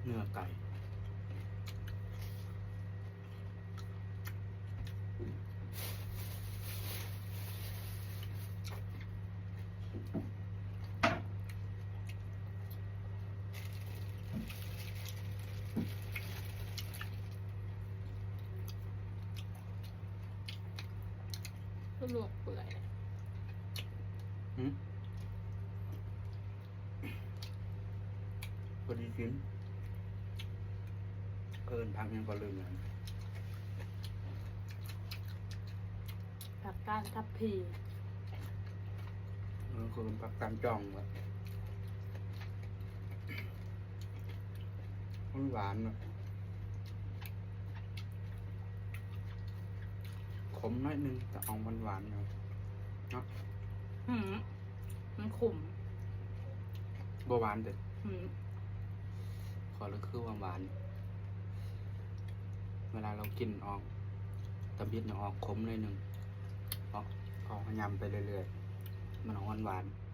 เนื้อไก่ก็ลวกเปื่อย พอดีกินเอินพักยังก็ลืมเลย ผักก้านทับพี คือพักตามจ้องแบบหวานเนาะขมน้อยนึงแต่ออกหวานๆเนาะเนาะ มันขม บ่หวานเด็ด หืม ขอเลยคือหวานเวลาเรากินออกตะบิดเนี่ยออกขมเลยนึงออกยำไปเรื่อยๆมันออกหวานๆ